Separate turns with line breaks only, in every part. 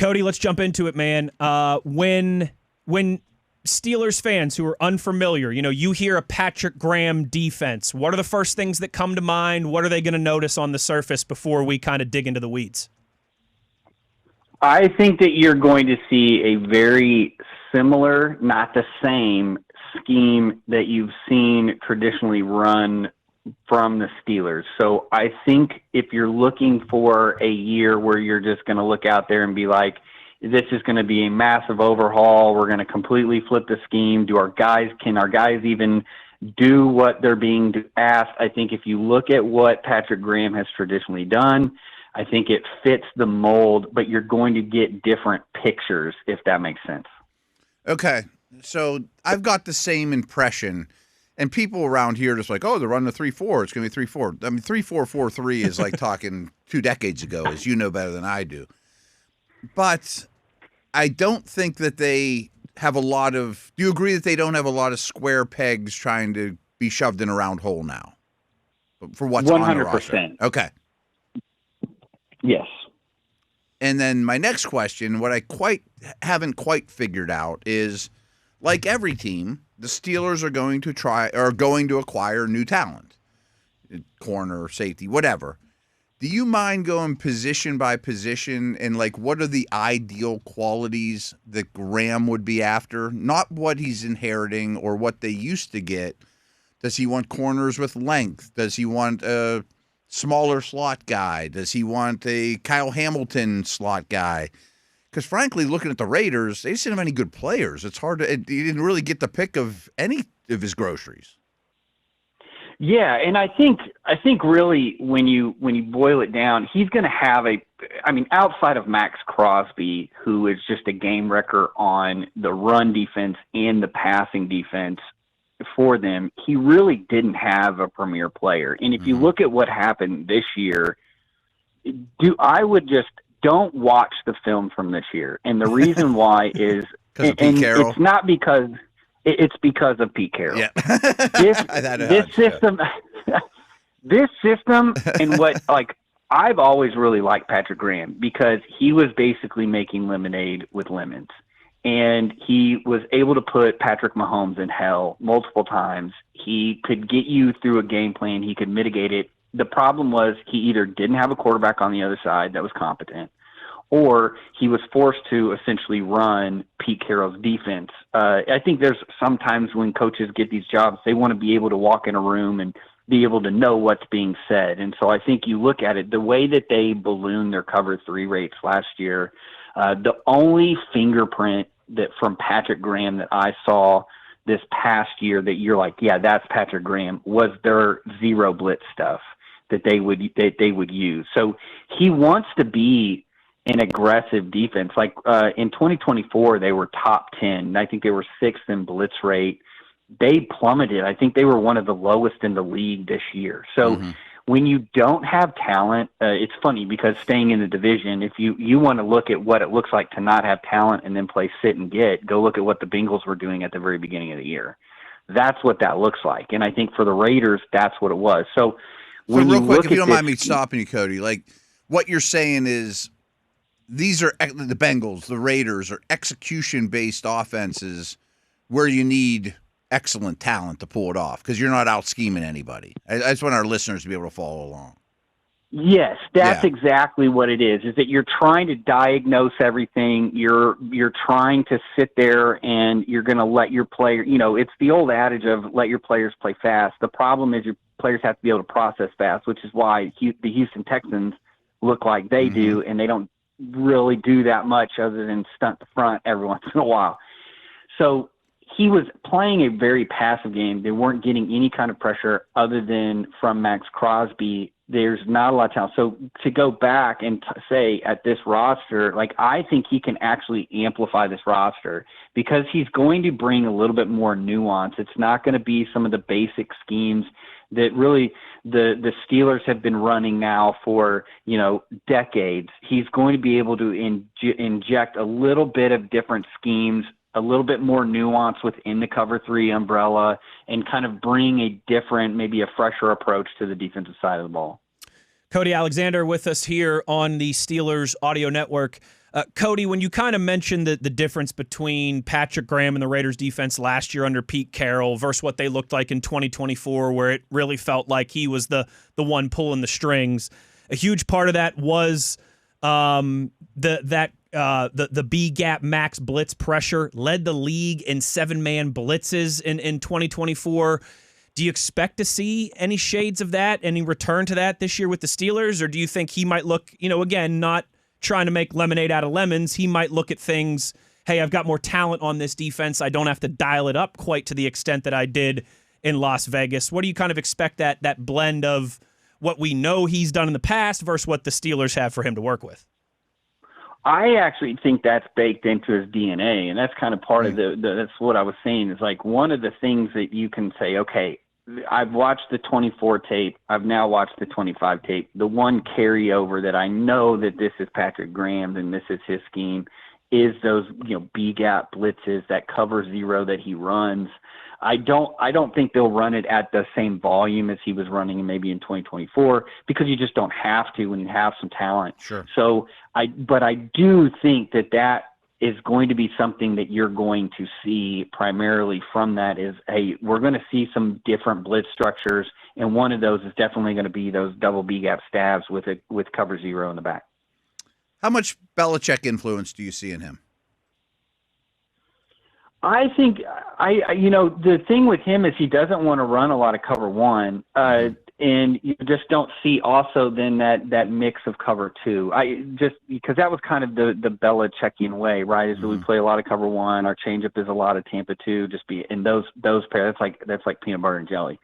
Cody, let's jump into it, man. When Steelers fans who are unfamiliar, you hear a Patrick Graham defense, what are the first things that come to mind? What are they going to notice on the surface before we kind of dig into the weeds?
I think that you're going to see a very similar, not the same, scheme that you've seen traditionally run from the Steelers. So I think if you're looking for a year where you're just going to look out there and be like, this is going to be a massive overhaul, we're going to completely flip the scheme. Can our guys even do what they're being asked? I think if you look at what Patrick Graham has traditionally done, I think it fits the mold, but you're going to get different pictures, if that makes sense.
Okay, so I've got the same impression, and people around here are just like, oh, they're running a 3-4. It's going to be 3-4. I mean, 3-4-4-3 is like talking 2 decades ago, as you know better than I do. But I don't think that they have a lot of – do you agree that they don't have a lot of square pegs trying to be shoved in a round hole now for what's 100%. On the roster? Okay.
Yes.
And then my next question, what I haven't quite figured out is, like every team, the Steelers are going to acquire new talent, corner, safety, whatever. Do you mind going position by position and what are the ideal qualities that Graham would be after? Not what he's inheriting or what they used to get. Does he want corners with length? Does he want a smaller slot guy? Does he want a Kyle Hamilton slot guy? Because frankly, looking at the Raiders, they just didn't have any good players. It's hard to. He didn't really get the pick of any of his groceries.
Yeah, and I think really when you boil it down, he's going to have outside of Max Crosby, who is just a game wrecker on the run defense and the passing defense for them, he really didn't have a premier player. And if you look at what happened this year, don't watch the film from this year. And the reason why is,
and it's
not because it's because of Pete Carroll.
Yeah.
This system and what, I've always really liked Patrick Graham because he was basically making lemonade with lemons. And he was able to put Patrick Mahomes in hell multiple times. He could get you through a game plan. He could mitigate it. The problem was he either didn't have a quarterback on the other side that was competent, or he was forced to essentially run Pete Carroll's defense. I think there's sometimes when coaches get these jobs, they want to be able to walk in a room and be able to know what's being said. And so I think you look at it, the way that they ballooned their cover 3 rates last year, the only fingerprint that from Patrick Graham that I saw this past year that you're like, yeah, that's Patrick Graham, was their zero blitz stuff that they would use. So he wants to be an aggressive defense. In 2024, they were top 10. I think they were 6th in blitz rate. They plummeted. I think they were one of the lowest in the league this year. So when you don't have talent, it's funny because staying in the division, if you want to look at what it looks like to not have talent and then play sit and get, go look at what the Bengals were doing at the very beginning of the year. That's what that looks like. And I think for the Raiders, that's what it was. So
real quick, if you don't mind me stopping you, Cody, what you're saying is these are the Bengals, the Raiders are execution-based offenses where you need excellent talent to pull it off because you're not out scheming anybody. I just want our listeners to be able to follow along.
Yes, that's exactly what it is that you're trying to diagnose everything. You're trying to sit there and you're going to let your player, it's the old adage of let your players play fast. The problem is your players have to be able to process fast, which is why the Houston Texans look like they do, and they don't really do that much other than stunt the front every once in a while. So he was playing a very passive game. They weren't getting any kind of pressure other than from Max Crosby. There's not a lot of talent. So to go back and say at this roster, I think he can actually amplify this roster because he's going to bring a little bit more nuance. It's not going to be some of the basic schemes that really the Steelers have been running now for, decades. He's going to be able to inject a little bit of different schemes, a little bit more nuance within the cover 3 umbrella, and kind of bring a different, maybe a fresher approach to the defensive side of the ball.
Cody Alexander with us here on the Steelers Audio Network. Cody, when you kind of mentioned the difference between Patrick Graham and the Raiders defense last year under Pete Carroll versus what they looked like in 2024, where it really felt like he was the one pulling the strings, a huge part of that was the B gap max blitz pressure, led the league in 7-man blitzes in 2024. Do you expect to see any shades of that, any return to that this year with the Steelers, or do you think he might look, again, not trying to make lemonade out of lemons, he might look at things, hey, I've got more talent on this defense, I don't have to dial it up quite to the extent that I did in Las Vegas? What do you kind of expect that blend of what we know he's done in the past versus what the Steelers have for him to work with?
I actually think that's baked into his DNA, and that's kind of part of that's what I was saying. Is like one of the things that you can say, okay, I've watched the 24 tape. I've now watched the 25 tape. The one carryover that I know that this is Patrick Graham and this is his scheme is those, B gap blitzes, that cover zero that he runs. I don't think they'll run it at the same volume as he was running maybe in 2024 because you just don't have to when you have some talent.
Sure.
So I do think that is going to be something that you're going to see primarily from that is, hey, we're going to see some different blitz structures, and one of those is definitely going to be those double B gap stabs with cover zero in the back.
How much Belichick influence do you see in him?
I think the thing with him is he doesn't want to run a lot of cover one, and you just don't see also then that mix of cover two. Because that was kind of the Belichickian way, right? Is that we play a lot of cover one, our changeup is a lot of Tampa two, just be in those pairs. That's like peanut butter and jelly.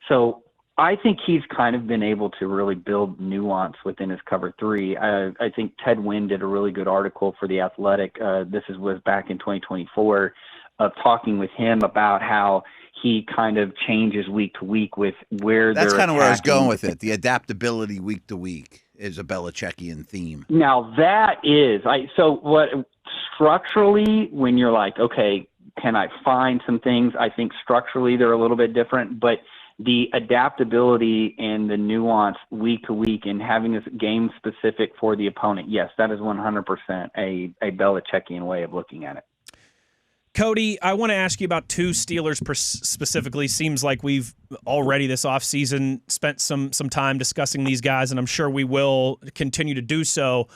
So I think he's kind of been able to really build nuance within his cover three. I think Ted Wynn did a really good article for The Athletic. Was back in 2024 of talking with him about how he kind of changes week to week with where
that's
they're
kind of where I was
attacking.
going with it. The adaptability week to week is a Belichickian theme.
Now that is so what structurally when you're like, okay, can I find some things? I think structurally they're a little bit different, but the adaptability and the nuance week to week and having this game specific for the opponent, yes, that is 100% a Belichickian way of looking at it.
Cody, I want to ask you about two Steelers specifically. Seems like we've already this offseason spent some time discussing these guys, and I'm sure we will continue to do so.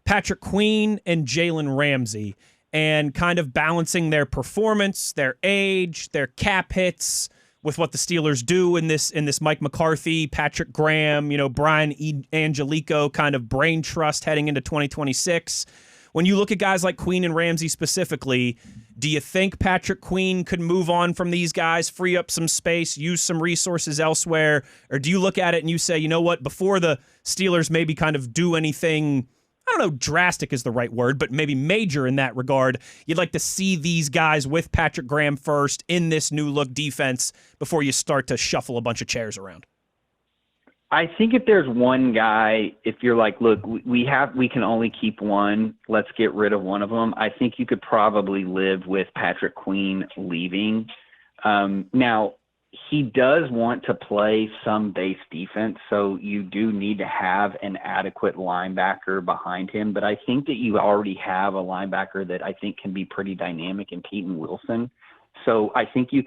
Patrick Queen and Jalen Ramsey, and kind of balancing their performance, their age, their cap hits with what the Steelers do in this Mike McCarthy, Patrick Graham, Brian Angelico kind of brain trust heading into 2026. When you look at guys like Queen and Ramsey specifically, do you think Patrick Queen could move on from these guys, free up some space, use some resources elsewhere? Or do you look at it and you say, you know what, before the Steelers maybe kind of do anything, I don't know, drastic is the right word, but maybe major in that regard, you'd like to see these guys with Patrick Graham first in this new look defense before you start to shuffle a bunch of chairs around?
I think if there's one guy, if you're like, look, we can only keep one, let's get rid of one of them, I think you could probably live with Patrick Queen leaving. Now, he does want to play some base defense, so you do need to have an adequate linebacker behind him. But I think that you already have a linebacker that I think can be pretty dynamic in Peyton Wilson. So I think you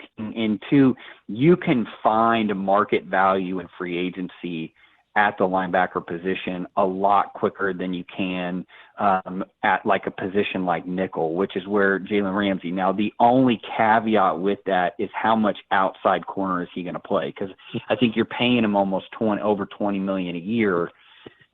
can find market value in free agency at the linebacker position a lot quicker than you can at like a position like nickel, which is where Jalen Ramsey. Now, the only caveat with that is how much outside corner is he going to play? Because I think you're paying him almost over $20 million a year.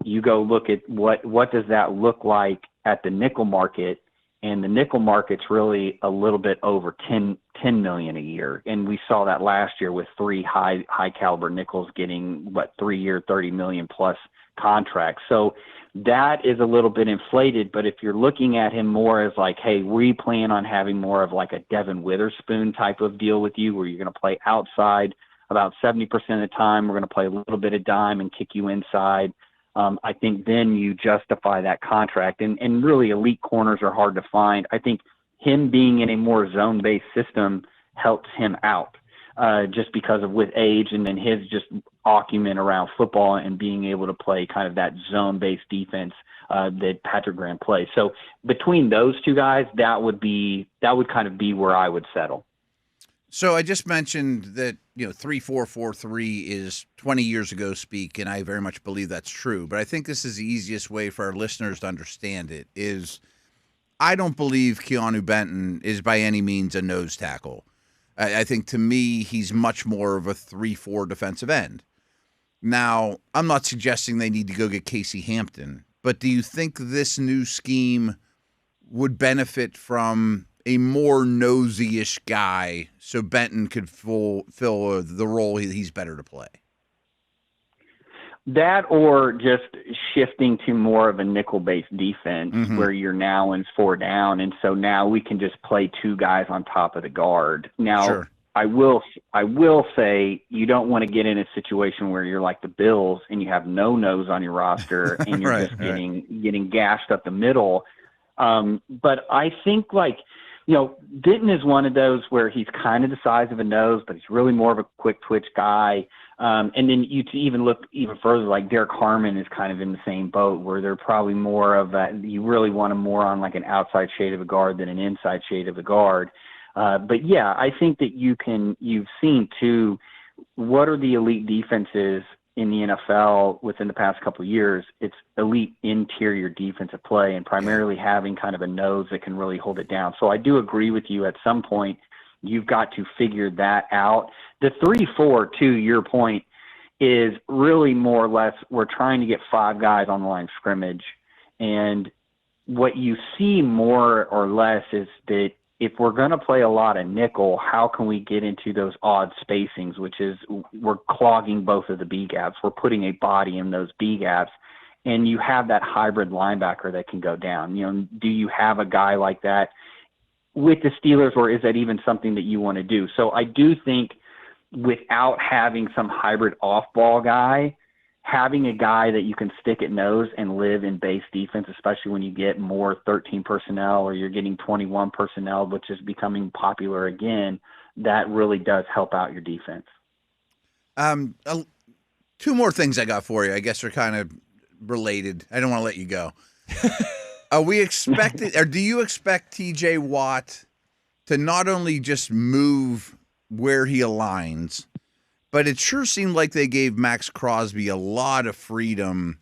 You go look at what does that look like at the nickel market, and the nickel market's really a little bit over $10 million a year. And we saw that last year with three high caliber nickels getting 3-year, $30 million plus contracts. So that is a little bit inflated. But if you're looking at him more as like, hey, we plan on having more of like a Devin Witherspoon type of deal with you, where you're going to play outside about 70% of the time. We're going to play a little bit of dime and kick you inside. I think then you justify that contract. And really elite corners are hard to find. I think him being in a more zone-based system helps him out. just because of with age and then his just acumen around football and being able to play kind of that zone-based defense that Patrick Graham plays. So between those two guys, that would kind of be where I would settle.
So I just mentioned that 3-4-4-3 is 20 years ago speak, and I very much believe that's true. But I think this is the easiest way for our listeners to understand it. Is I don't believe Keanu Benton is by any means a nose tackle. I think to me he's much more of a 3-4 defensive end. Now I'm not suggesting they need to go get Casey Hampton, but do you think this new scheme would benefit from a more nosy-ish guy so Benton could fill the role he's better to play?
That or just shifting to more of a nickel-based defense where you're now in 4 down, and so now we can just play 2 guys on top of the guard. Now,
sure.
I will say you don't want to get in a situation where you're like the Bills and you have no nose on your roster and you're just getting gashed up the middle. But I think Denton is one of those where he's kind of the size of a nose, but he's really more of a quick twitch guy. And then you even look even further, like Derek Harmon is kind of in the same boat where they're probably more of you really want him more on like an outside shade of a guard than an inside shade of a guard. But yeah, I think that you've seen too, what are the elite defenses in the NFL within the past couple of years? It's elite interior defensive play and primarily having kind of a nose that can really hold it down. So I do agree with you at some point, you've got to figure that out. The 3-4, to your point, is really more or less we're trying to get 5 guys on the line of scrimmage. And what you see more or less is that if we're going to play a lot of nickel, how can we get into those odd spacings, which is we're clogging both of the B gaps. We're putting a body in those B gaps, and you have that hybrid linebacker that can go down. Do you have a guy like that with the Steelers, or is that even something that you want to do? So I do think without having some hybrid off-ball guy, having a guy that you can stick at nose and live in base defense, especially when you get more 13 personnel or you're getting 21 personnel, which is becoming popular again, that really does help out your defense.
2 more things I got for you. I guess they're kind of related. I don't want to let you go. Are we expecting, or do you expect TJ Watt to not only just move where he aligns, but it sure seemed like they gave Max Crosby a lot of freedom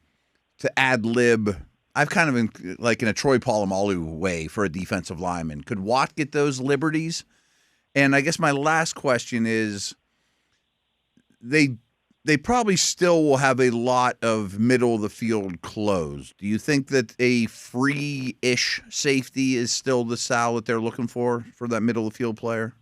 to ad-lib. I've kind of been like in a Troy Polamalu way for a defensive lineman. Could Watt get those liberties? And I guess my last question is, they probably still will have a lot of middle of the field closed. Do you think that a free-ish safety is still the style that they're looking for that middle of the field player?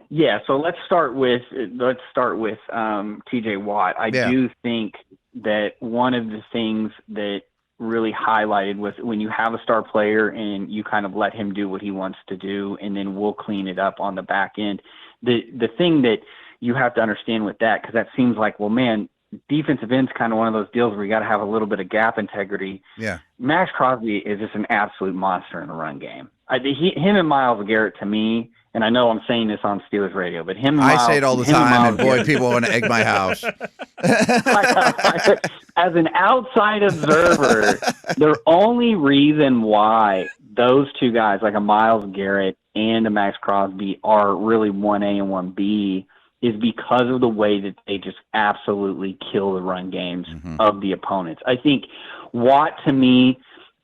Yeah, so let's start with TJ Watt. I do think that one of the things that really highlighted was when you have a star player and you kind of let him do what he wants to do, and then we'll clean it up on the back end. The thing that you have to understand with that, because that seems like, well, man, defensive end's kind of one of those deals where you got to have a little bit of gap integrity.
Yeah,
Max Crosby is just an absolute monster in the run game. Him and Myles Garrett, to me, and I know I'm saying this on Steelers radio, but him and Myles,
I say it all the time, and boy, people want to egg my house.
As an outside observer, the only reason why those 2 guys, like a Myles Garrett and a Max Crosby, are really 1A and 1B is because of the way that they just absolutely kill the run games of the opponents. I think Watt, to me,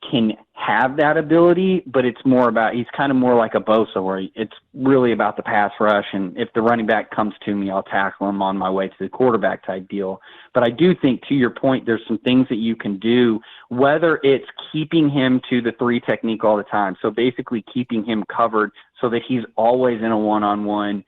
can have that ability, but it's more about, he's kind of more like a Bosa where it's really about the pass rush. And if the running back comes to me, I'll tackle him on my way to the quarterback type deal. But I do think, to your point, there's some things that you can do, whether it's keeping him to the 3 technique all the time. So basically keeping him covered so that he's always in a one-on-one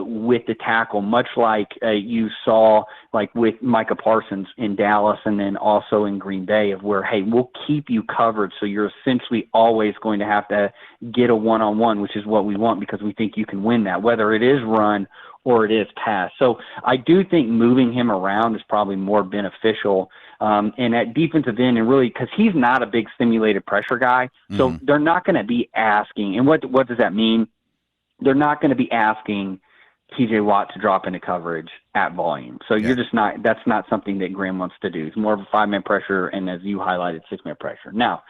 with the tackle, much like you saw like with Micah Parsons in Dallas and then also in Green Bay, of where, hey, we'll keep you covered so you're essentially always going to have to get a one-on-one, which is what we want because we think you can win that, whether it is run or it is pass. So I do think moving him around is probably more beneficial. And at defensive end, and really, because he's not a big simulated pressure guy, so they're not going to be asking. And what does that mean? They're not going to be asking TJ Watt to drop into coverage at volume. So you're just not, that's not something that Graham wants to do. It's more of a 5-man pressure, and as you highlighted, 6-man pressure. Now,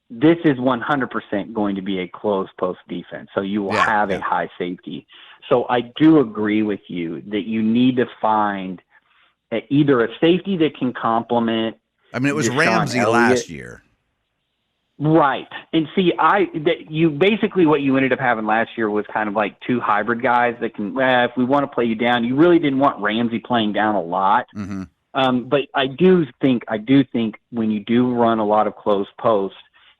this is 100% going to be a closed post defense. So you will have a high safety. So I do agree with you that you need to find either a safety that can complement.
I mean, it was
Deshaun
Ramsey
Elliott.
last year.
Right. And see, you basically what you ended up having last year was kind of like two hybrid guys that can, if we want to play you down, you really didn't want Ramsey playing down a lot.
Mm-hmm.
But I do think when you do run a lot of closed posts,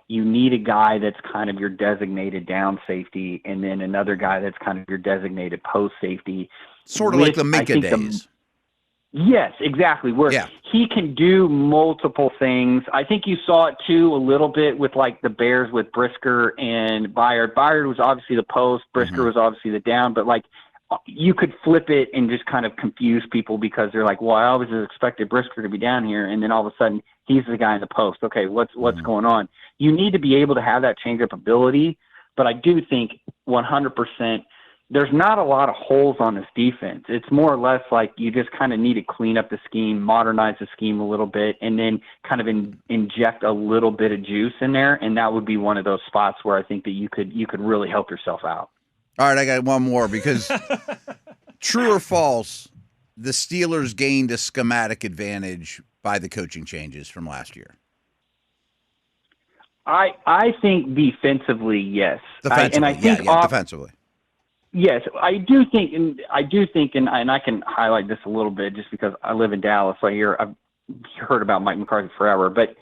you need a guy that's kind of your designated down safety, and then another guy that's kind of your designated post safety.
Sort of like the Minka days.
Yes, exactly. Where he can do multiple things. I think you saw it too a little bit with like the Bears with Brisker and Byard. Byard was obviously the post, Brisker was obviously the down, but like you could flip it and just kind of confuse people because they're like, well, I always expected Brisker to be down here, and then all of a sudden he's the guy in the post. Okay, what's going on? You need to be able to have that change-up ability, but I do think 100% there's not a lot of holes on this defense. It's more or less like you just kind of need to clean up the scheme, modernize the scheme a little bit, and then kind of inject a little bit of juice in there, and that would be one of those spots where I think that you could really help yourself out.
All right, I got one more because true or false, the Steelers gained a schematic advantage by the coaching changes from last year.
I think defensively, yes.
Defensively, defensively.
Yes, I do think, and I can highlight this a little bit just because I live in Dallas. So I've heard about Mike McCarthy forever, but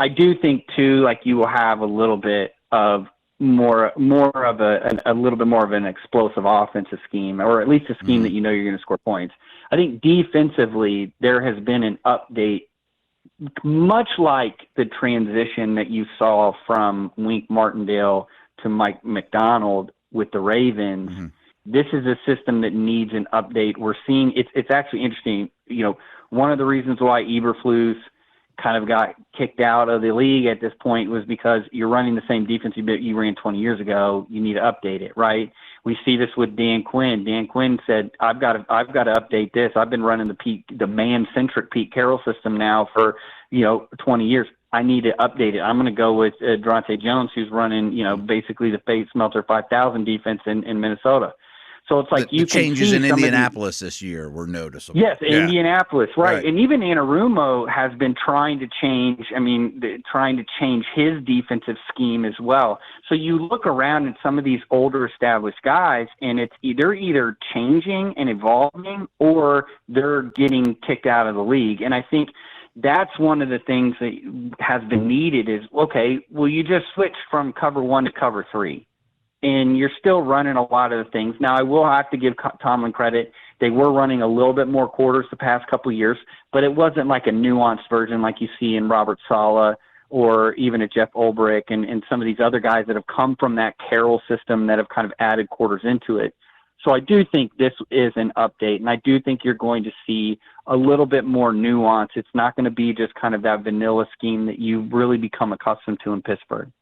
I do think too, like you will have a little bit of more of a little bit more of an explosive offensive scheme, or at least a scheme that you know you're going to score points. I think defensively there has been an update, much like the transition that you saw from Wink Martindale to Mike McDonald with the Ravens. This is a system that needs an update. We're seeing it's actually interesting. You know, one of the reasons why Eberflus kind of got kicked out of the league at this point was because you're running the same defense you ran 20 years ago. You need to update it, right? We see this with Dan Quinn. Dan Quinn said, I've got to update this. I've been running the man-centric Pete Carroll system now for, 20 years. I need to update it. I'm going to go with Durante Jones, who's running, basically the Bates Meltzer 5000 defense in Minnesota. So it's like
the changes in Indianapolis this year were noticeable.
Yes, Indianapolis, right. And even Anarumo has been trying to change his defensive scheme as well. So you look around at some of these older established guys, and they're either changing and evolving, or they're getting kicked out of the league. And I think that's one of the things that has been needed is, okay, well, you just switch from cover 1 to cover 3. And you're still running a lot of the things. Now, I will have to give Tomlin credit. They were running a little bit more quarters the past couple of years, but it wasn't like a nuanced version like you see in Robert Saleh or even at Jeff Ulbrich and some of these other guys that have come from that Carroll system that have kind of added quarters into it. So I do think this is an update, and I do think you're going to see a little bit more nuance. It's not going to be just kind of that vanilla scheme that you've really become accustomed to in Pittsburgh.